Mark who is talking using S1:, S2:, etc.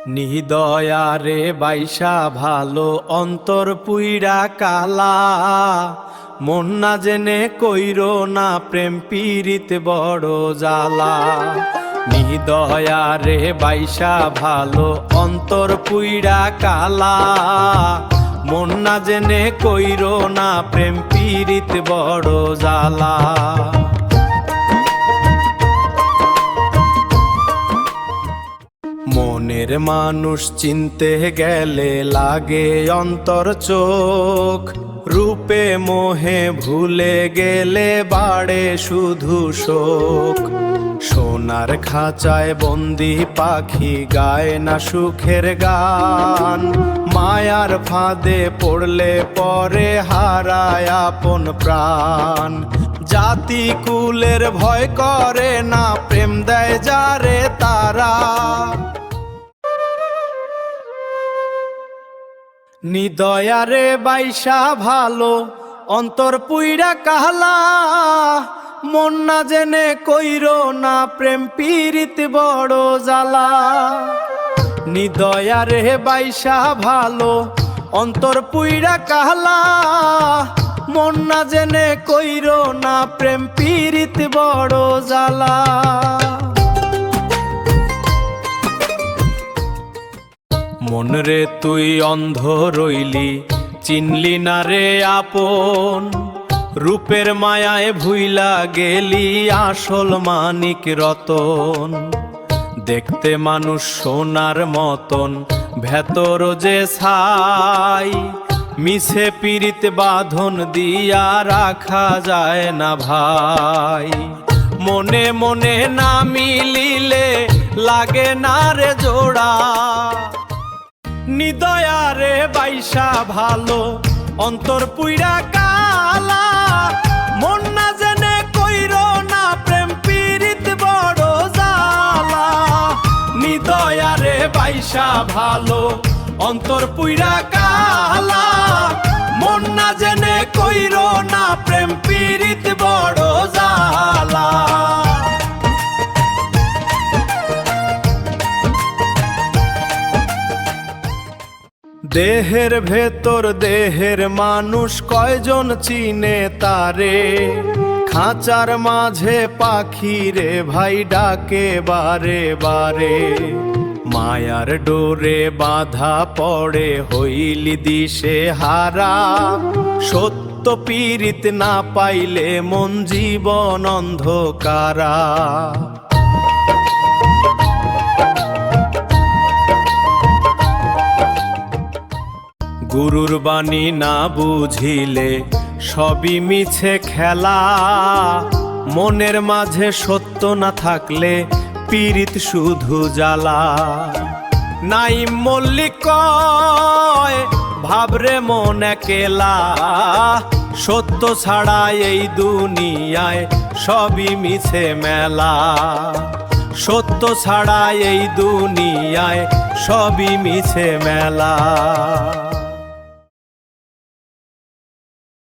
S1: নিদয়ারে বাইসা ভালো অন্তর পুইরা কালা, মন না জেনে কইরো না প্রেম পীড়িত বড় জ্বালা। নিদয়ারে বাইসা ভালো অন্তর পুইরা কালা, মন না জেনে কইরো না প্রেম পীড়িত বড় জ্বালা। মনের মানুষ চিনতে গেলে লাগে অন্তর চোখ, রূপে মোহে ভুলে গেলে বাড়ে শুধু শোক। সোনার খাঁচায় বন্দি পাখি গায় না সুখের গান, মায়ার ফাঁদে পড়লে পরে হারায় আপন প্রাণ। জাতি কুলের ভয় করে না প্রেম দেয় যারে তারা। নিদয়ারে বাইসা ভালো অন্তর পুইরা কালা, মন না জেনে কইরো না প্রেম পীড়িত বড় জ্বালা। নিদয়ারে বাইসা ভালো অন্তর পুইরা কালা, মন না জেনে কইরো না প্রেম পীড়িত বড় জ্বালা। মন রে তুই অন্ধ রইলি, চিনলি না রে আপন, রূপের মায়ায় ভুইলা গেলি আসল মানিক রতন। দেখতে মানুষ সোনার মতন, ভেতর যে ছাই, মিছে পীড়িত বাঁধন দিয়া রাখা যায় না ভাই। মনে মনে না মিলিলে লাগে না রে জোড়া। নিদয়ারে বাইসা ভালো অন্তর পুইরা কালা, মন না জেনে কইরো না প্রেম পীড়িত বড় জ্বালা। নিদয়ারে বাইসা ভালো অন্তর পুইরা কালা, মন না জেনে কইরো না প্রেম পীড়িত বড় জ্বালা। দেহের ভেতর দেহের মানুষ কয়জন চিনে তারে, খাঁচার মাঝে পাখি রে ভাই ডাকে বারে বারে। মায়ার ডোরে বাঁধা পড়ে হইলি দিশে হারা, সত্য পীড়িত না পাইলে মন জীবন অন্ধকারা। গুরুর বাণী না বুঝিলে সবই মিছে খেলা, মনের মাঝে সত্য না থাকলে পীড়িত শুধু জ্বালা। নাইম মল্লিক কয় ভাবরে মন একেলা, সত্য ছাড়া এই দুনিয়ায় সবই মিছে মেলা। সত্য ছাড়া এই দুনিয়ায় সবই মিছে মেলা।